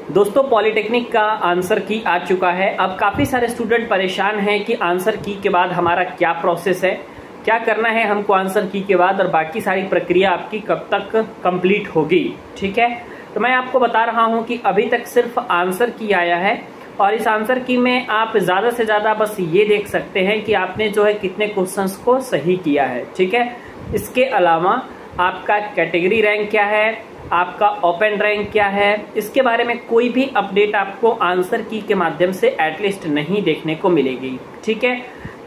दोस्तों पॉलिटेक्निक का आंसर की आ चुका है। अब काफ़ी सारे स्टूडेंट परेशान हैं कि आंसर की के बाद हमारा क्या प्रोसेस है, क्या करना है हमको आंसर की के बाद, और बाकी सारी प्रक्रिया आपकी कब तक कंप्लीट होगी। ठीक है, तो मैं आपको बता रहा हूं कि अभी तक सिर्फ आंसर की आया है और इस आंसर की में आप ज़्यादा से ज़्यादा बस ये देख सकते हैं कि आपने जो है कितने क्वेश्चंस को सही किया है। ठीक है, इसके अलावा आपका कैटेगरी रैंक क्या है, आपका ओपन रैंक क्या है, इसके बारे में कोई भी अपडेट आपको आंसर की के माध्यम से एटलीस्ट नहीं देखने को मिलेगी। ठीक है,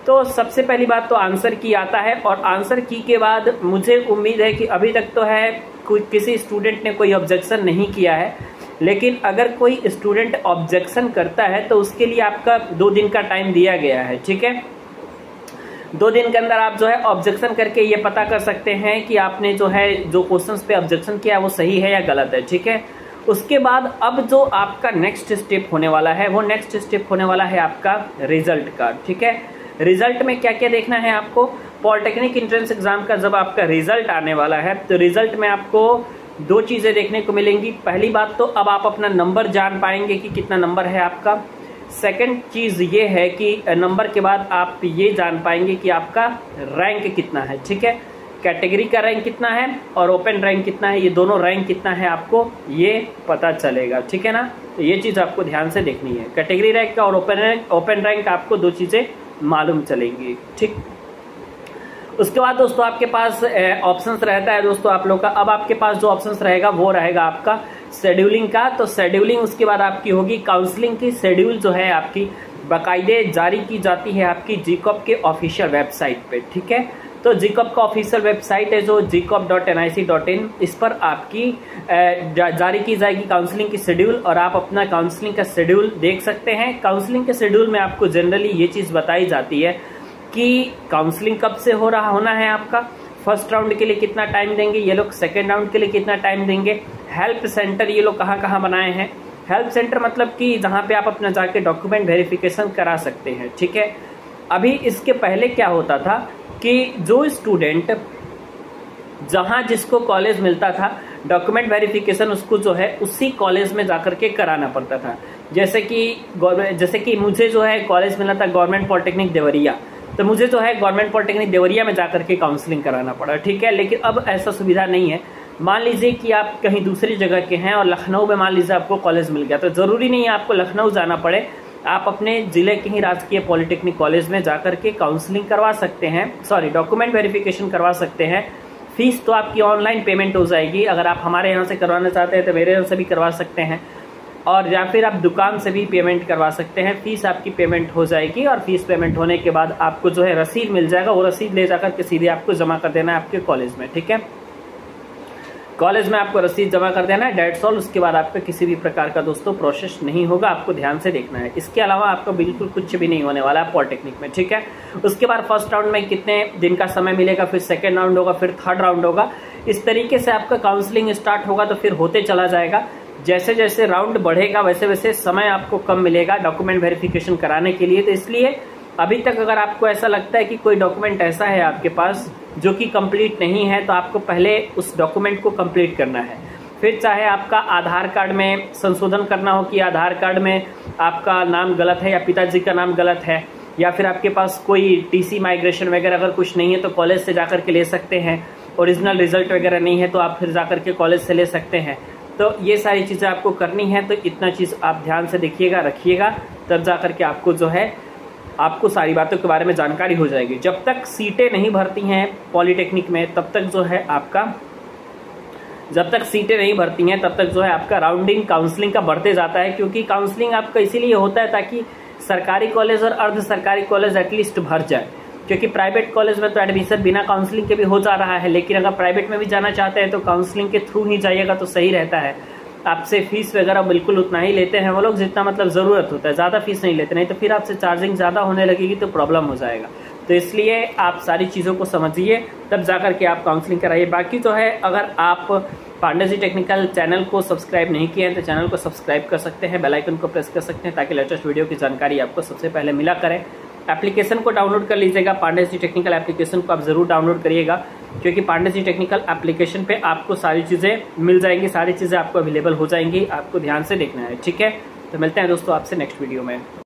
तो सबसे पहली बात तो आंसर की आता है और आंसर की के बाद मुझे उम्मीद है कि अभी तक तो है किसी स्टूडेंट ने कोई ऑब्जेक्शन नहीं किया है, लेकिन अगर कोई स्टूडेंट ऑब्जेक्शन करता है तो उसके लिए आपका 2 दिन का टाइम दिया गया है। ठीक है, 2 दिन के अंदर आप जो है ऑब्जेक्शन करके ये पता कर सकते हैं कि आपने जो है जो क्वेश्चंस पे ऑब्जेक्शन किया वो सही है या गलत है। ठीक है, उसके बाद अब जो आपका नेक्स्ट स्टेप होने वाला है वो नेक्स्ट स्टेप होने वाला है आपका रिजल्ट का। ठीक है, रिजल्ट में क्या क्या देखना है आपको, पॉलिटेक्निक एंट्रेंस एग्जाम का जब आपका रिजल्ट आने वाला है तो रिजल्ट में आपको 2 चीजें देखने को मिलेंगी। पहली बात तो अब आप अपना नंबर जान पाएंगे कि कितना नंबर है आपका। सेकंड चीज ये है कि नंबर के बाद आप ये जान पाएंगे कि आपका रैंक कितना है। ठीक है, कैटेगरी का रैंक कितना है और ओपन रैंक कितना है, ये दोनों रैंक कितना है आपको ये पता चलेगा। ठीक है ना, तो ये चीज आपको ध्यान से देखनी है। कैटेगरी रैंक का और ओपन रैंक आपको 2 चीजें मालूम चलेंगी। ठीक, उसके बाद दोस्तों आपके पास ऑप्शंस रहता है दोस्तों आप लोग का। अब आपके पास जो ऑप्शंस रहेगा वो रहेगा आपका शेड्यूलिंग का। तो शेड्यूलिंग उसके बाद आपकी होगी काउंसलिंग की। शेड्यूल जो है आपकी बाकायदे जारी की जाती है आपकी जीकॉप के ऑफिशियल वेबसाइट पे। ठीक है, तो जीकॉप का ऑफिशियल वेबसाइट है जो gcop.nic.in, इस पर आपकी जारी की जाएगी काउंसलिंग की शेड्यूल और आप अपना काउंसलिंग का शेड्यूल देख सकते हैं। काउंसलिंग के शेड्यूल में आपको जनरली ये चीज बताई जाती है कि काउंसलिंग कब से होना है आपका, फर्स्ट राउंड के लिए कितना टाइम देंगे ये लोग, सेकेंड राउंड के लिए कितना टाइम देंगे, हेल्प सेंटर ये लोग कहाँ कहाँ बनाए हैं। हेल्प सेंटर मतलब कि जहाँ पे आप अपना जाके डॉक्यूमेंट वेरिफिकेशन करा सकते हैं। ठीक है, अभी इसके पहले क्या होता था कि जो स्टूडेंट जहां जिसको कॉलेज मिलता था डॉक्यूमेंट वेरिफिकेशन उसको जो है उसी कॉलेज में जाकर के कराना पड़ता था। जैसे कि मुझे जो है कॉलेज मिला था गवर्नमेंट पॉलिटेक्निक देवरिया, तो मुझे जो है गवर्नमेंट पॉलिटेक्निक देवरिया में जाकर के काउंसलिंग कराना पड़ा। ठीक है, लेकिन अब ऐसा सुविधा नहीं है। मान लीजिए कि आप कहीं दूसरी जगह के हैं और लखनऊ में मान लीजिए आपको कॉलेज मिल गया, तो जरूरी नहीं है आपको लखनऊ जाना पड़े, आप अपने जिले के ही राजकीय पॉलिटेक्निक कॉलेज में जाकर के काउंसलिंग करवा सकते हैं, डॉक्यूमेंट वेरिफिकेशन करवा सकते हैं। फीस तो आपकी ऑनलाइन पेमेंट हो जाएगी, अगर आप हमारे यहाँ से करवाना चाहते हैं तो मेरे यहाँ से भी करवा सकते हैं, और या फिर आप दुकान से भी पेमेंट करवा सकते हैं। फीस आपकी पेमेंट हो जाएगी और फीस पेमेंट होने के बाद आपको जो है रसीद मिल जाएगा, वो रसीद ले जाकर के सीधे आपको जमा कर देना है आपके कॉलेज में। ठीक है, कॉलेज में आपको रसीद जमा कर देना है, डेट्स ऑल। उसके बाद आपका किसी भी प्रकार का दोस्तों प्रोसेस नहीं होगा, आपको ध्यान से देखना है। इसके अलावा आपको बिल्कुल कुछ भी नहीं होने वाला है पॉलिटेक्निक में। ठीक है, उसके बाद फर्स्ट राउंड में कितने दिन का समय मिलेगा, फिर सेकेंड राउंड होगा, फिर थर्ड राउंड होगा। इस तरीके से आपका काउंसलिंग स्टार्ट होगा तो फिर होते चला जाएगा। जैसे जैसे राउंड बढ़ेगा वैसे वैसे समय आपको कम मिलेगा डॉक्यूमेंट वेरिफिकेशन कराने के लिए। तो इसलिए अभी तक अगर आपको ऐसा लगता है कि कोई डॉक्यूमेंट ऐसा है आपके पास जो कि कंप्लीट नहीं है, तो आपको पहले उस डॉक्यूमेंट को कंप्लीट करना है। फिर चाहे आपका आधार कार्ड में संशोधन करना हो कि आधार कार्ड में आपका नाम गलत है या पिताजी का नाम गलत है, या फिर आपके पास कोई टीसी माइग्रेशन वगैरह अगर कुछ नहीं है तो कॉलेज से जाकर के ले सकते हैं। ओरिजिनल रिजल्ट वगैरह नहीं है तो आप फिर जाकर के कॉलेज से ले सकते हैं। तो ये सारी चीज़ें आपको करनी है, तो इतना चीज़ आप ध्यान से देखिएगा, रखिएगा, तब जाकर के आपको जो है आपको सारी बातों के बारे में जानकारी हो जाएगी। जब तक सीटें नहीं भरती हैं पॉलिटेक्निक में तब तक जो है आपका राउंडिंग काउंसलिंग का बढ़ते जाता है, क्योंकि काउंसलिंग आपका इसीलिए होता है ताकि सरकारी कॉलेज और अर्ध सरकारी कॉलेज एटलीस्ट भर जाए। क्योंकि प्राइवेट कॉलेज में तो एडमिशन बिना काउंसलिंग के भी हो जा रहा है, लेकिन अगर प्राइवेट में भी जाना चाहते हैं तो काउंसलिंग के थ्रू ही जाइएगा तो सही रहता है। आपसे फीस वगैरह बिल्कुल उतना ही लेते हैं वो लोग जितना मतलब ज़रूरत होता है, ज़्यादा फीस नहीं लेते, नहीं तो फिर आपसे चार्जिंग ज़्यादा होने लगेगी तो प्रॉब्लम हो जाएगा। तो इसलिए आप सारी चीज़ों को समझिए तब जाकर के आप काउंसलिंग कराइए। बाकी जो है अगर आप पांडे जी टेक्निकल चैनल को सब्सक्राइब नहीं किए हैं तो चैनल को सब्सक्राइब कर सकते हैं, बेल आइकन को प्रेस कर सकते हैं ताकि लेटेस्ट वीडियो की जानकारी आपको सबसे पहले मिला करे। एप्लीकेशन को डाउनलोड कर लीजिएगा, पांडे जी टेक्निकल एप्लीकेशन को आप जरूर डाउनलोड करिएगा। क्योंकि पांडे जी टेक्निकल एप्लीकेशन पे आपको सारी चीज़ें मिल जाएंगी, सारी चीज़ें आपको अवेलेबल हो जाएंगी, आपको ध्यान से देखना है। ठीक है, तो मिलते हैं दोस्तों आपसे नेक्स्ट वीडियो में।